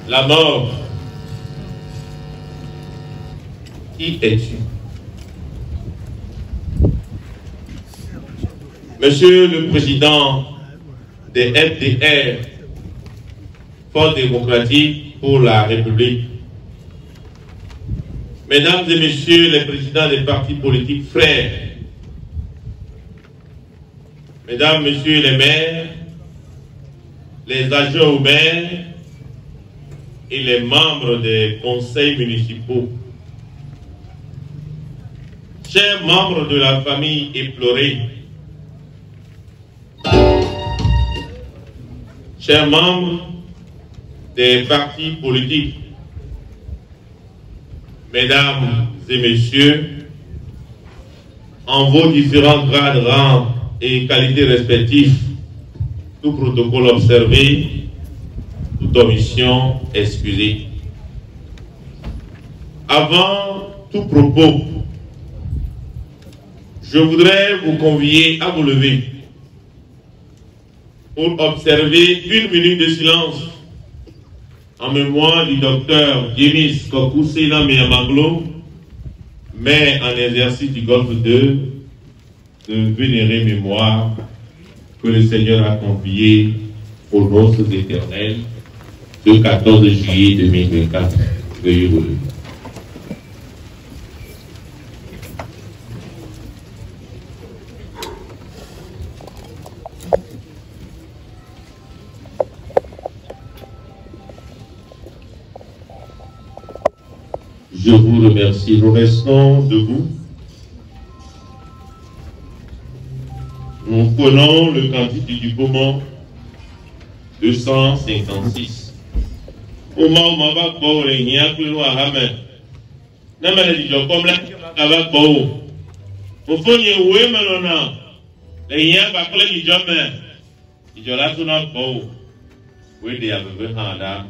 la mort. Qui es-tu? Monsieur le Président des FDR, Force démocratique pour la République, Mesdames et Messieurs les présidents des partis politiques frères, Mesdames, Messieurs les maires, les adjoints aux maires et les membres des conseils municipaux, chers membres de la famille éplorée, chers membres des partis politiques, Mesdames et Messieurs, en vos différents grades, rangs et qualités respectives, tout protocole observé, toute omission excusée. Avant tout propos, je voudrais vous convier à vous lever pour observer 1 minute de silence en mémoire du docteur Denis Kokusena Meyamanglo, maire en exercice du Golfe 2, de vénérée mémoire que le Seigneur a confiée aux noces éternelles le 14 juillet 2024. Veuillez vous lever. Je vous remercie. Nous restons debout. Nous prenons le cantique du Beaumont 256. Au moment où ma va pour les niens plus loin à main. N'a pas dit comme la cava pour. Au fond, il y a où est maintenant? Les niens pas pour les jamais. Il y a là tout notre beau. Oui, il y a besoin d'un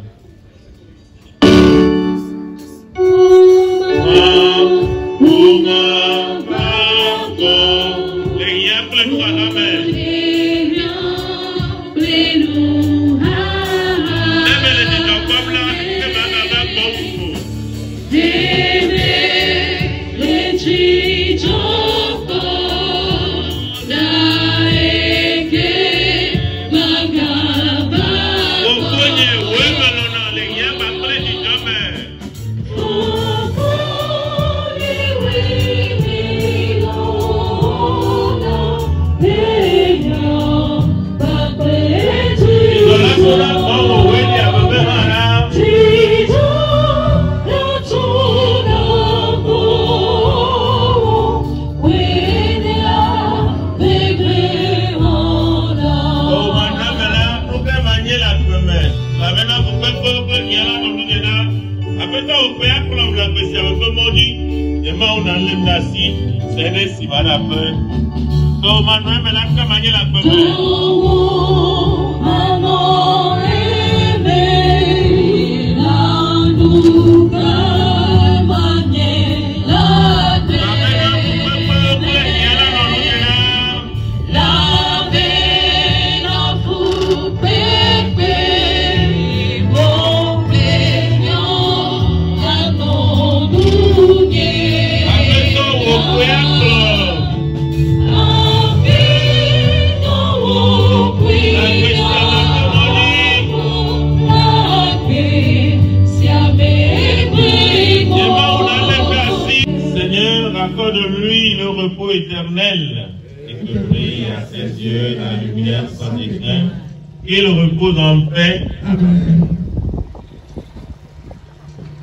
qu'il repose en paix.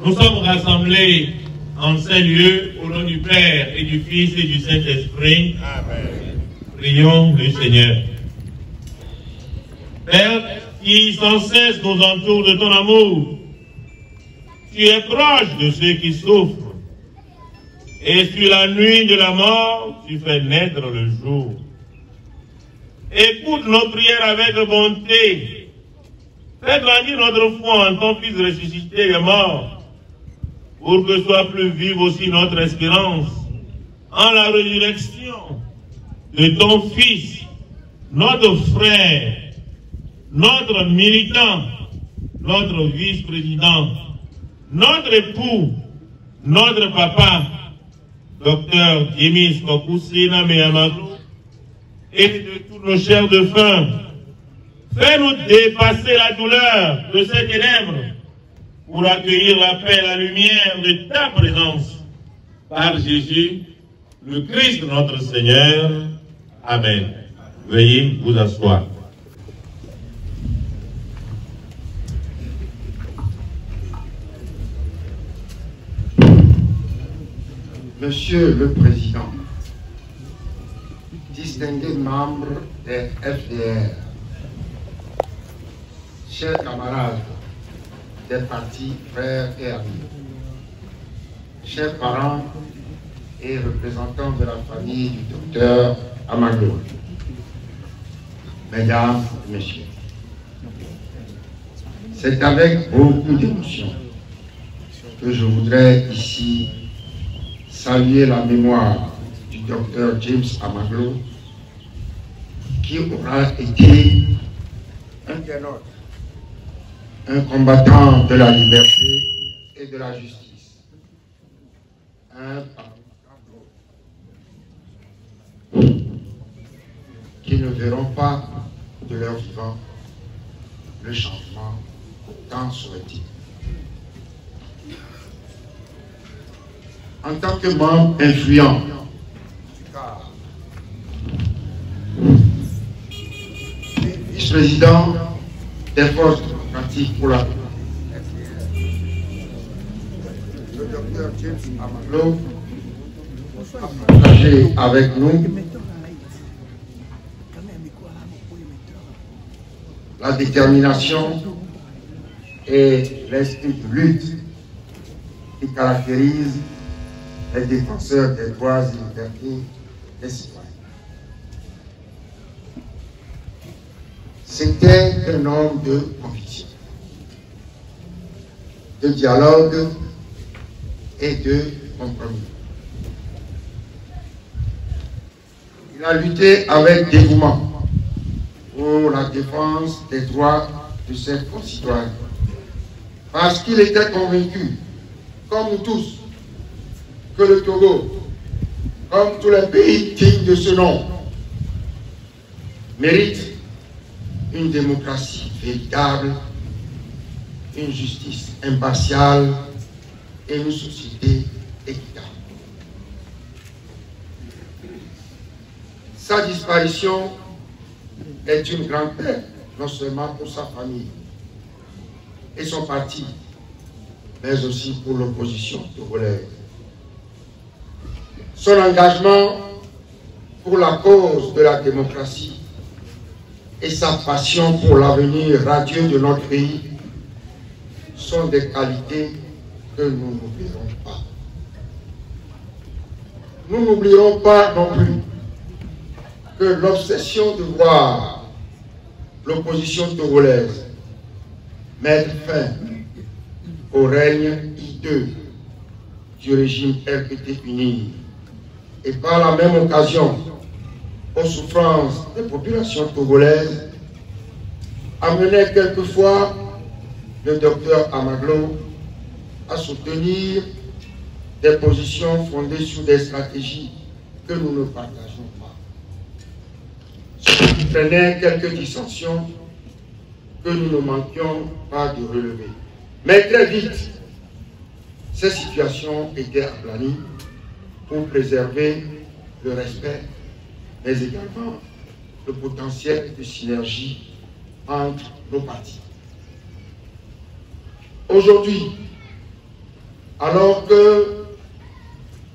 Nous sommes rassemblés en saint lieu au nom du Père et du Fils et du Saint-Esprit. Amen. Prions le Seigneur. Père, qui sans cesse nous entoure de ton amour, tu es proche de ceux qui souffrent. Et sur la nuit de la mort, tu fais naître le jour. Écoute nos prières avec bonté. Fais grandir notre foi en ton Fils ressuscité et mort, pour que soit plus vive aussi notre espérance en la résurrection de ton Fils, notre frère, notre militant, notre vice-président, notre époux, notre papa, Dr James Kokusina Meyamaglo, et de tous nos chers défunts. Fais-nous dépasser la douleur de ces ténèbres pour accueillir la paix et la lumière de ta présence. Par Jésus, le Christ notre Seigneur. Amen. Veuillez vous asseoir. Monsieur le Président, distingués membres des FDR, chers camarades des partis frères et amis, chers parents et représentants de la famille du docteur Amaglo, mesdames et messieurs, c'est avec beaucoup d'émotion que je voudrais ici saluer la mémoire du docteur James Amaglo, qui aura été un des nôtres, un combattant de la liberté et de la justice, un qui ne verront pas de leur vivant le changement tant souhaité. En tant que membre influent et vice-président des forces démocratiques pour la le docteur James Amaglo a partagé avec nous la détermination et l'esprit de lutte qui caractérise les défenseurs des droits et libertés des citoyens. C'était un homme de conviction, de dialogue et de compromis. Il a lutté avec dévouement pour la défense des droits de ses concitoyens, parce qu'il était convaincu, comme nous tous, que le Togo, comme tous les pays dignes de ce nom, mérite une démocratie véritable, une justice impartiale et une société équitable. Sa disparition est une grande perte, non seulement pour sa famille et son parti, mais aussi pour l'opposition togolaise. Son engagement pour la cause de la démocratie et sa passion pour l'avenir radieux de notre pays sont des qualités que nous n'oublierons pas. Nous n'oublierons pas non plus que l'obsession de voir l'opposition togolaise mettre fin au règne hideux du régime RPT uni et par la même occasion aux souffrances des populations togolaises, amenait quelquefois le docteur Amaglo à soutenir des positions fondées sur des stratégies que nous ne partageons pas. Ce qui traînait quelques dissensions que nous ne manquions pas de relever. Mais très vite, ces situations étaient aplanies pour préserver le respect, mais également le potentiel de synergie entre nos partis. Aujourd'hui, alors que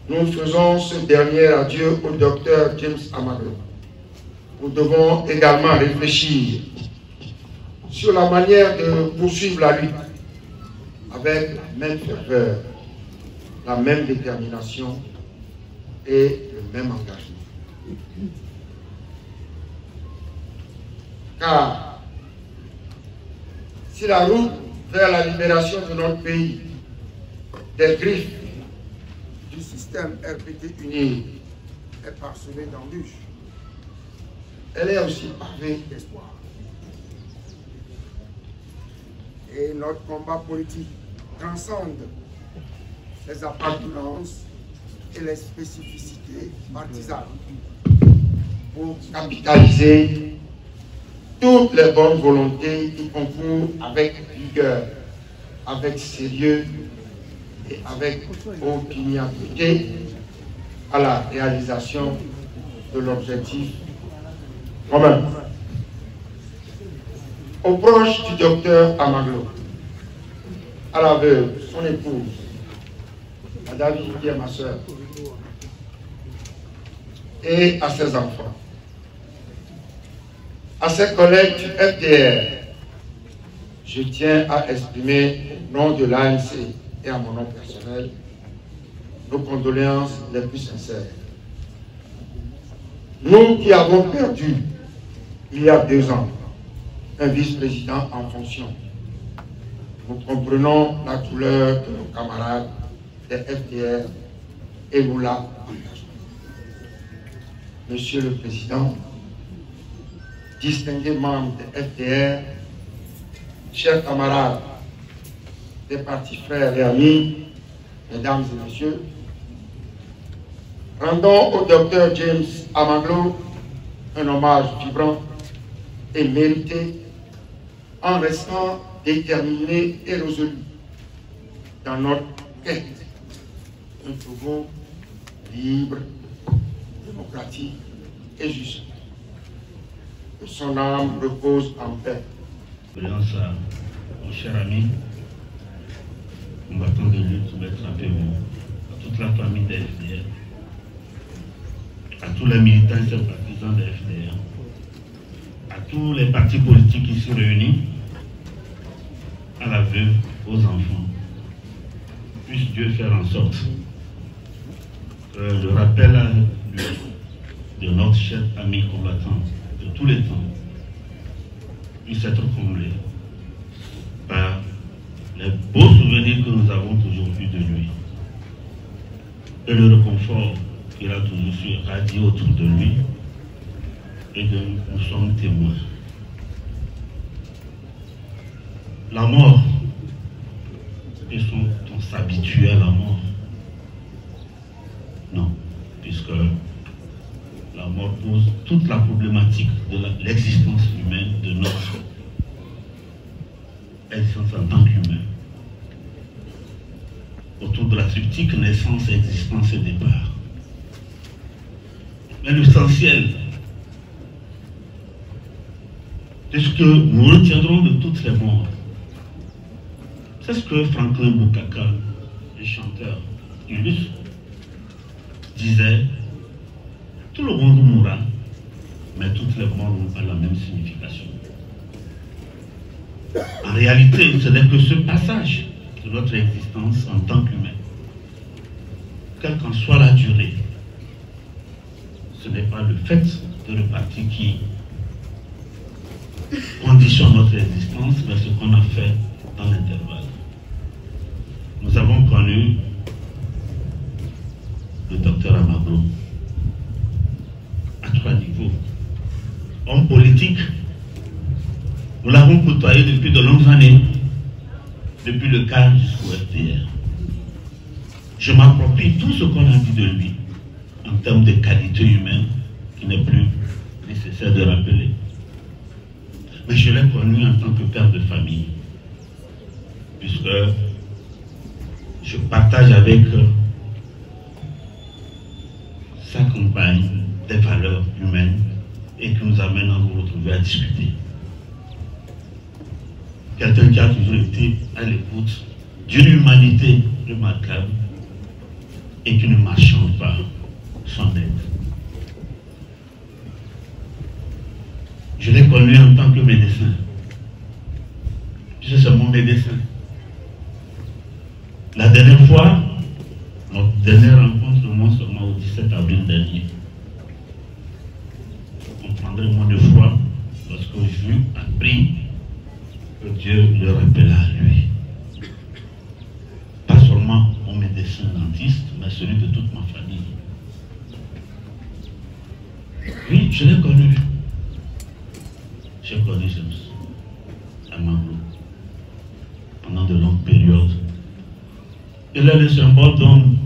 nous faisons ce dernier adieu au docteur James Amaglo, nous devons également réfléchir sur la manière de poursuivre la lutte avec la même ferveur, la même détermination et le même engagement. Car si la route vers la libération de notre pays des griffes du système RPT uni est parsemée d'embûches, elle est aussi pavée d'espoir. Et notre combat politique transcende les appartenances et les spécificités partisanes pour capitaliser toutes les bonnes volontés qui concourent avec vigueur, avec sérieux et avec opiniâtreté à la réalisation de l'objectif commun. Aux proches du docteur Amaglo, à la veuve, son épouse, à David qui est ma soeur, et à ses enfants, à ses collègues du FDR, je tiens à exprimer au nom de l'ANC et à mon nom personnel nos condoléances les plus sincères. Nous qui avons perdu, il y a 2 ans, un vice-président en fonction, nous comprenons la douleur de nos camarades des FDR et nous la partageons. Monsieur le Président, distingués membres des FDR, chers camarades des partis frères et amis, mesdames et messieurs, rendons au docteur James Amaglo un hommage vibrant et mérité en restant déterminé et résolu dans notre quête d'un Togo libre, démocratique et juste. Que son âme repose en paix. Condoléances à mon cher ami, combattant de lutte, maître Apémo, à toute la famille des FDR, à tous les militants et sympathisants des FDR, à tous les partis politiques ici réunis, à la veuve, aux enfants. Puisse Dieu faire en sorte que le rappel à lui de notre cher ami combattant de tous les temps puisse être comblé par les beaux souvenirs que nous avons toujours eus de lui et le réconfort qu'il a toujours su radier autour de lui et dont nous sommes témoins. La mort, est-ce qu'on s'habitue à la mort? Non, puisque la mort pose toute la problématique de l'existence humaine, de notre existence en tant qu'humain. Autour de la triptyque naissance, existence et départ. Mais l'essentiel de ce que nous retiendrons de toutes les morts, c'est ce que Franklin Bukaka, le chanteur illustre, disait: tout le monde mourra, mais toutes les morts n'ont pas la même signification. En réalité, ce n'est que ce passage de notre existence en tant qu'humain, quelle qu'en soit la durée. Ce n'est pas le fait de repartir qui conditionne notre existence, mais ce qu'on a fait dans l'intervalle. Nous avons connu le docteur Amaglo à 3 niveaux. Homme politique, nous l'avons côtoyé depuis de longues années, depuis le CAR jusqu'au FDR. Je m'approprie tout ce qu'on a dit de lui en termes de qualité humaine qui n'est plus nécessaire de rappeler. Mais je l'ai connu en tant que père de famille, puisque je partage avec sa compagne des valeurs humaines et qui nous amène à nous retrouver à discuter. Quelqu'un qui a toujours été à l'écoute d'une humanité remarquable et qui ne marchande pas sans aide. Je l'ai connu en tant que médecin. Je suis mon médecin. La dernière fois, notre dernière rencontre, moi seulement au 17 avril dernier. Vous comprendrez moins de fois lorsque je appris que Dieu le rappela à lui. Pas seulement mon médecin dentiste, mais celui de toute ma famille. Oui, je l'ai connu. J'ai connu James Amaglo. période. Il est le symbole d'homme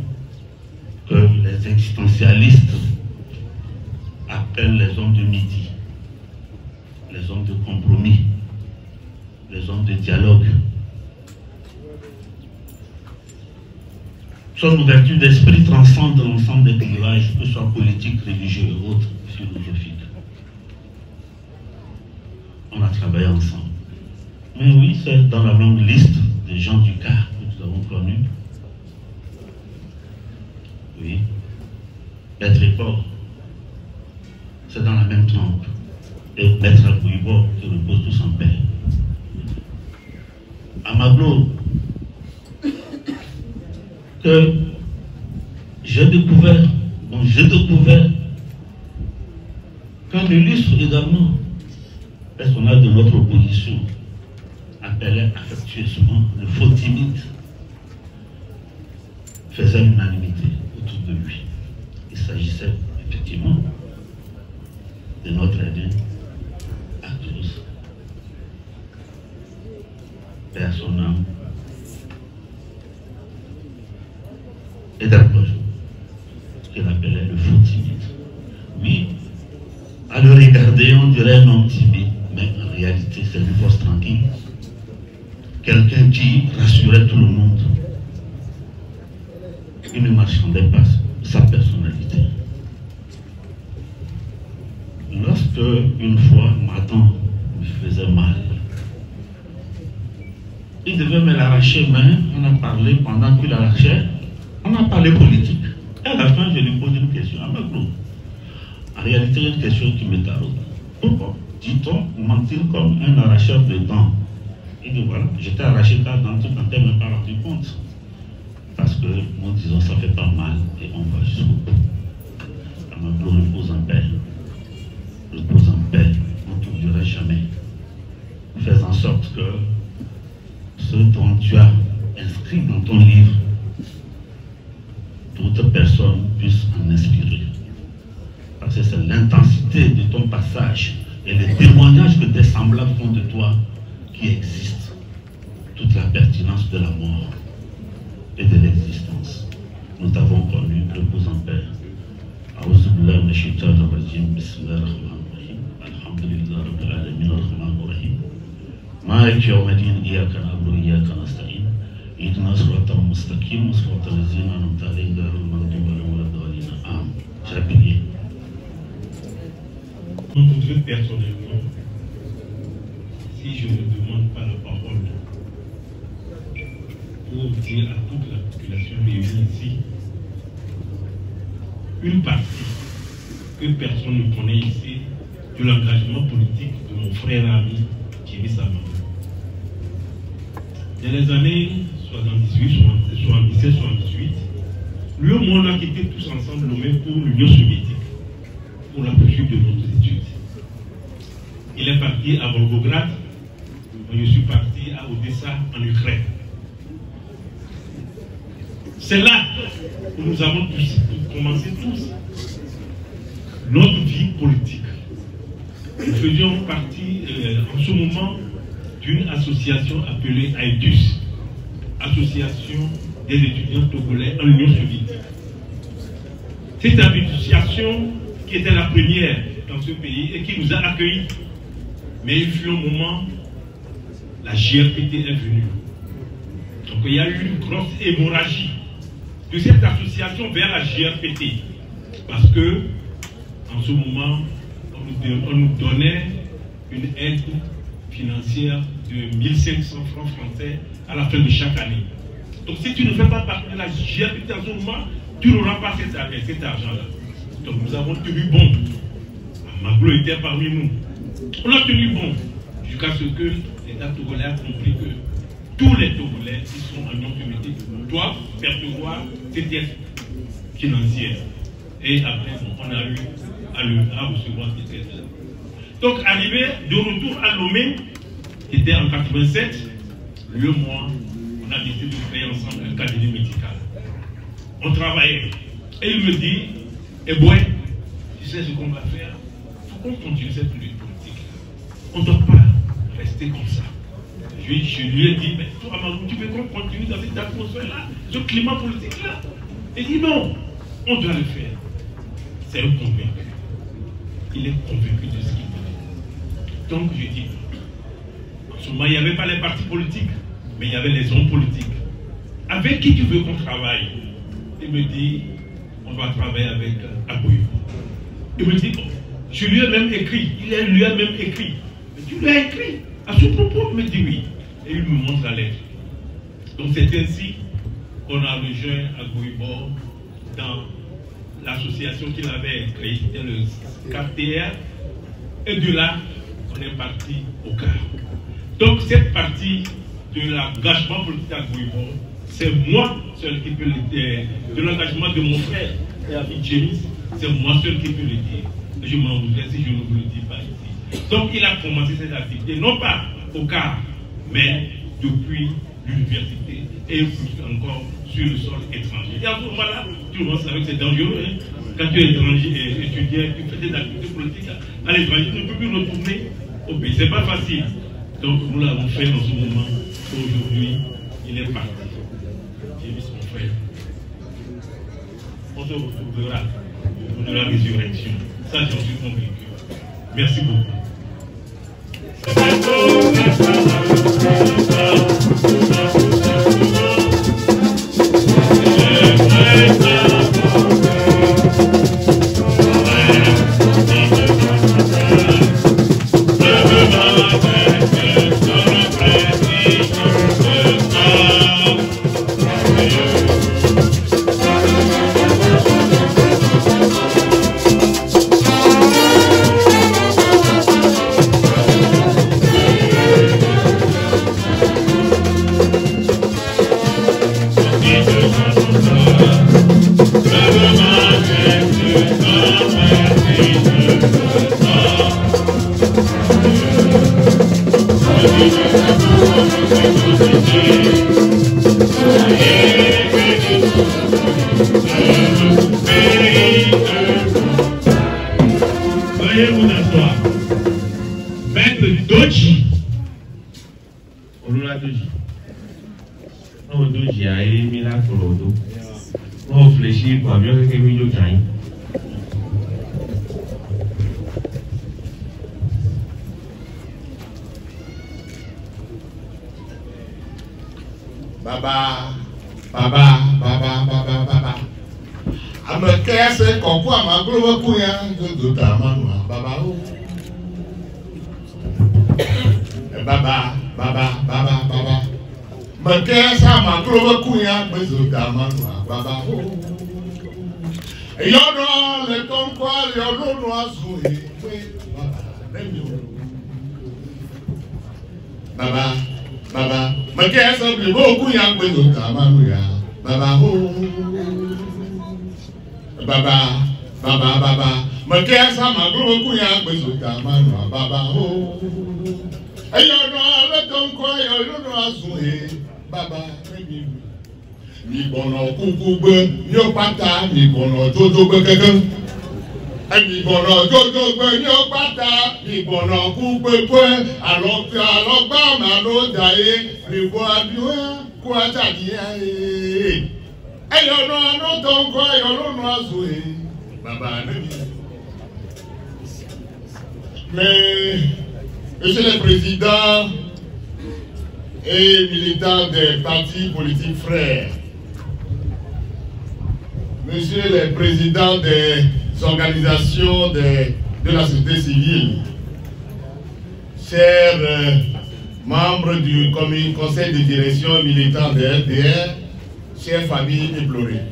que les existentialistes appellent les hommes de midi, les hommes de compromis, les hommes de dialogue. Son ouverture d'esprit transcende l'ensemble des clivages, que ce soit politiques, religieux et autres, philosophiques. On a travaillé ensemble. Mais oui, c'est dans la longue liste des gens du CAR que nous avons connus. Oui. Maître Epor, c'est dans la même trempe. Et Maître Akouibo, qui repose tous en paix. Amaglo, que j'ai découvert qu'un illustre également personnage de notre opposition appelait affectueusement le faux timide, faisait l'unanimité autour de lui. Il s'agissait effectivement de notre aîné à tous. Père son âme et d'approche qu'il appelait le faux timide. Oui, à le regarder, on dirait un homme timide, mais en réalité, c'est une force tranquille. Quelqu'un qui rassurait tout le monde. Il ne marchandait pas sa personnalité. Lorsque, une fois, Matan me faisait mal, il devait me l'arracher, mais on a parlé pendant qu'il l'arrachait, on a parlé politique. Et à la fin, je lui pose une question. En réalité, il y a une question qui me taraude. Pourquoi dit-on mentir comme un arracheur de dents? Il dit voilà, j'étais arraché ta dent, tu ne t'es même pas rendu compte. Parce que nous disons ça fait pas mal et on va jusqu'au bout. Amaglo repose en paix. Repose en paix, on ne t'oubliera jamais. Fais en sorte que ce dont tu as inscrit dans ton livre, d'autres personnes puissent en inspirer. Parce que c'est l'intensité de ton passage et les témoignages que tes semblables font de toi qui existent. Toute la pertinence de la mort et de l'existence. Nous t'avons connu, repose en paix. Aouzubillah min shaitanir rajim, bismillahir rahmanir rahim, alhamdulillah rabbil alamin, arrahmanir rahim. Maliki yawmiddin, iyyaka na'budu wa iyyaka nasta'in. Ihdina siratal mustaqim, siratal ladzina an'amta alayhim, ghayril maghdubi alayhim waladdallin. Amen. J'ai prié. Je voudrais personnellement, si je ne demande pas la parole, pour dire à toute la population réunie ici, une partie que personne ne connaît ici de l'engagement politique de mon frère et ami Jémis Amaglo. Dans les années 77-78, lui et moi on a quitté tous ensemble nommés pour l'Union soviétique, pour la poursuite de nos études. Il est parti à Volgograd, je suis parti à Odessa en Ukraine. C'est là où nous avons tous commencé notre vie politique. Nous faisions partie en ce moment d'une association appelée AEDUS, Association des étudiants togolais en Union soviétique. Cette association qui était la première dans ce pays et qui nous a accueillis. Mais il fut un moment, la GRPT est venue. Donc il y a eu une grosse hémorragie de cette association vers la GRPT. Parce que, en ce moment, on nous donnait une aide financière de 1500 francs français à la fin de chaque année. Donc si tu ne fais pas partie de la GRPT en ce moment, tu n'auras pas cet argent-là. Donc nous avons tenu bon. Amaglo était parmi nous. On a tenu bon jusqu'à ce que l'État togolais a compris que tous les Togolais qui sont en Union soviétique doivent percevoir cette aide financière. Et après, on a eu à recevoir cette aide-là. Donc, arrivé de retour à Lomé, qui était en 87, lui et moi, on a décidé de créer ensemble un cabinet médical. On travaillait. Et il me dit, eh boy, tu sais ce qu'on va faire? Il faut qu'on continue cette lutte politique. On ne doit pas rester comme ça. je lui ai dit, mais toi, Amadou, tu veux qu'on continue dans cette atmosphère-là, ce climat politique-là? Il dit non, on doit le faire. C'est un convaincu. Il est convaincu de ce qu'il veut. Donc je dis, en ce moment, il n'y avait pas les partis politiques, mais il y avait les hommes politiques. Avec qui tu veux qu'on travaille? Il me dit, on va travailler avec Abouyou. Il me dit, bon, je lui ai même écrit, il lui a même écrit. Mais tu lui as écrit à ce propos? Il me dit oui. Et il me montre la lettre. Donc c'est ainsi qu'on a rejoint Abouyou dans l'association qu'il avait créée, c'était le KTR. Et de là, on est parti au CAR. Donc cette partie de l'engagement politique à Abouyou, c'est moi seul qui peux le dire. De l'engagement de mon frère et ami James, c'est moi seul qui peux le dire. Je m'en voudrais si je ne vous le dis pas ici. Donc il a commencé cette activité, non pas au CAR, mais depuis l'université et plus encore sur le sol étranger. Et à ce moment-là, tout le monde savait que c'est dangereux. Hein? Quand tu es étranger et étudiant, tu fais des activités politiques à l'étranger, tu ne peux plus retourner au pays. Ce n'est pas facile. Donc nous l'avons fait dans ce moment. Aujourd'hui, il est parti. J'ai mis son frère. On se retrouvera pour la résurrection. Ça, j'en suis convaincu. Merci beaucoup. Veuillez vous asseoir. Maître Doji. Olula Doji. Non, Doji a émis la colodo. On fléchit pour bien que nous nous gagnons. Baba, baba, baba, baba, baba. Amekese kọ̀kú àmàgbọ́lọ́wọ́ kú ya gbogbo tà mánu baba o. Baba, baba, baba, baba. Mekese àmàgbọ́lọ́wọ́ kú ya gbogbo tà mánu baba o. Ìyọ́nà lè tó ń kọ́ ìyọ́nà àsùn ìpè baba lẹ́yìn o. Baba, baba. Mekese àmàgbọ́lọ́wọ́ kú ya gbogbo tà mánu baba o. Baba, baba, baba. Mekese àmàgbọ́lọ́wọ́ kú ya gbogbo tà mánu baba o. Ìyọ́nà lè tó ń kọ́ ìyọ́nà àsùn baba lẹ́yìn o. Ìbọ̀nà kúkú gbé ní ọ̀pátá, ìbọ̀nà jójó gbé gẹ́gẹ́. Ìbọ̀nà jójó gbé ní ọ̀pátá, ìbọ̀nà kúkú gbé àlọ́gbà máa ló dàé, ìbò àdúrà kó àtàdé ayé. Ẹ̀yọ̀nà àná tó ń kọ́ ẹ̀yọ̀nà àzò ẹ̀, bàbá níbi. Mais, monsieur le président et militants des partis politiques frères, monsieur le président des organisations de la société civile, chers membres du conseil de direction militant de FDR, chères familles éplorées.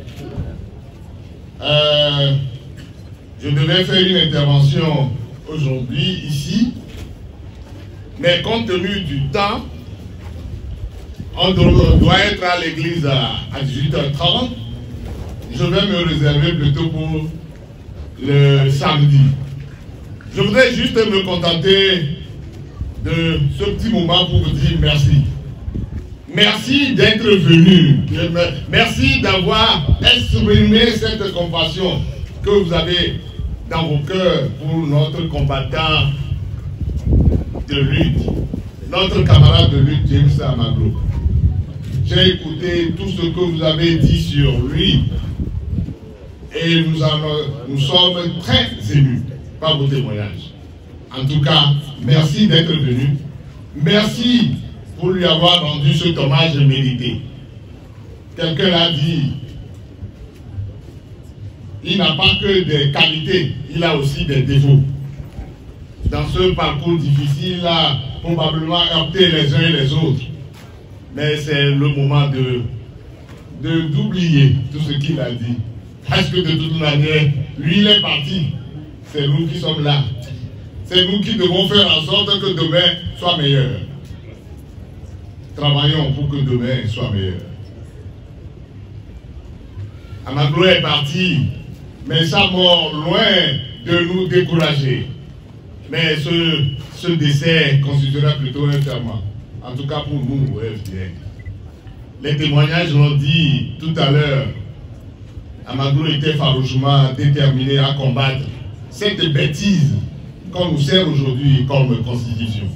Je devais faire une intervention aujourd'hui ici, mais compte tenu du temps, on doit être à l'église à 18h30. Je vais me réserver plutôt pour le samedi. Je voudrais juste me contenter de ce petit moment pour vous dire merci. Merci d'être venu. Merci d'avoir exprimé cette compassion que vous avez dans vos cœurs pour notre combattant de lutte. notre camarade de lutte James Amaglo. J'ai écouté tout ce que vous avez dit sur lui et nous sommes très émus par vos témoignages. En tout cas, merci d'être venu. Merci pour lui avoir rendu cet hommage mérité. Quelqu'un l'a dit, il n'a pas que des qualités, il a aussi des défauts. Dans ce parcours difficile, il a probablement heurté les uns et les autres. Mais c'est le moment d'oublier tout ce qu'il a dit. Parce que de toute manière, lui il est parti. C'est nous qui sommes là. C'est nous qui devons faire en sorte que demain soit meilleur. Travaillons pour que demain soit meilleur. Amaglo est parti, mais sa mort loin de nous décourager. Mais ce décès constituera plutôt un ferment. En tout cas pour nous, au FDN. Les témoignages l'ont dit tout à l'heure. Amaglo était farouchement déterminé à combattre cette bêtise qu'on nous sert aujourd'hui comme constitution.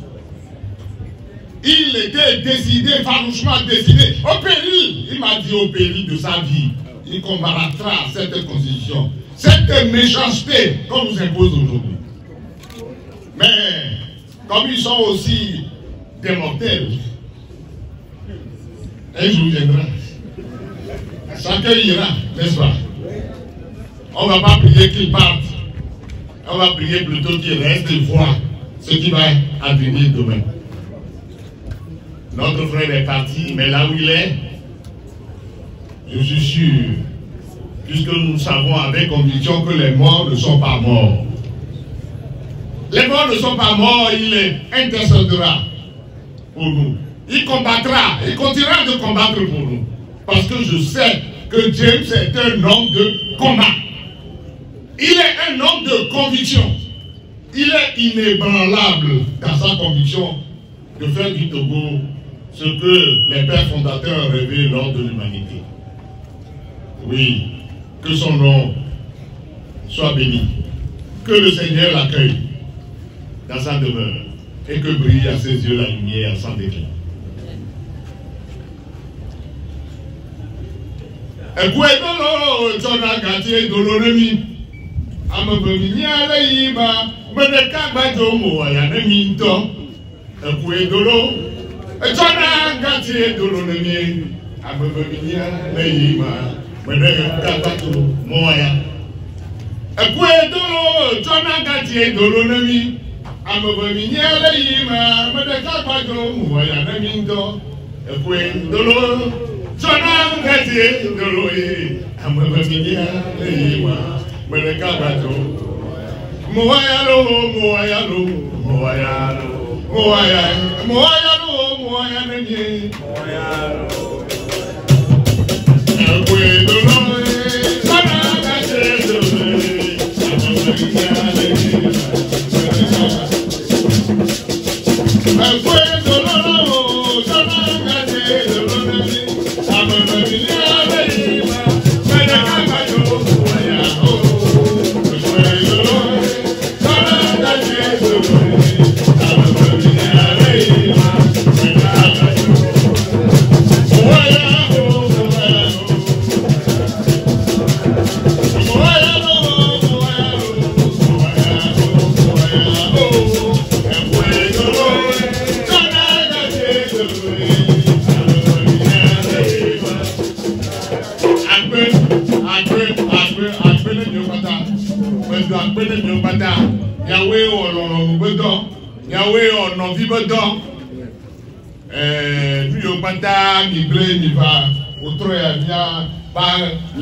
Il était décidé, farouchement décidé, au péril, il m'a dit au péril de sa vie, il combattra cette constitution, cette méchanceté qu'on nous impose aujourd'hui. Mais, comme ils sont aussi des mortels, un jour viendra, chacun ira, n'est-ce pas? On ne va pas prier qu'il parte, on va prier plutôt qu'il reste et voir ce qui va advenir demain. Notre frère est parti, mais là où il est, je suis sûr, puisque nous savons avec conviction que les morts ne sont pas morts. Les morts ne sont pas morts, il intercédera pour nous. Il combattra, il continuera de combattre pour nous. Parce que je sais que James est un homme de combat. Il est un homme de conviction. Il est inébranlable dans sa conviction de faire du Togo ce que les pères fondateurs ont rêvé lors de l'humanité. Oui, que son nom soit béni. Que le Seigneur l'accueille dans sa demeure et que brille à ses yeux la lumière sans déclin.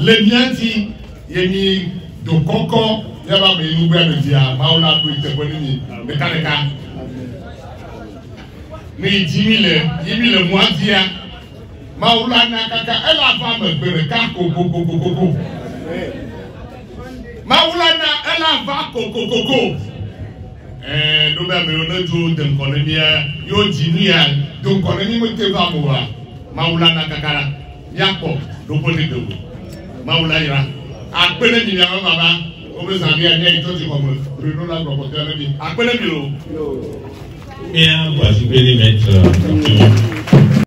Les miens dit, il y a mis de concon, il y a pas mis nous bien le dia, maola pour te connaître mais kaneka. Mais 10 000 mois dia, maola na kaka, elle a pas me bere kako koko. Maola na elle a va koko. Nous même on a tout de l'économie, yo dinia, donc on est mis te va moura. Maola na kaka, yako, do pone de Maoula ira. Akpene mi yawa baba. Obe zami anya ito ti komo. Bruno la promoteur mi. Akpene mi o. Bien, voici que les maîtres.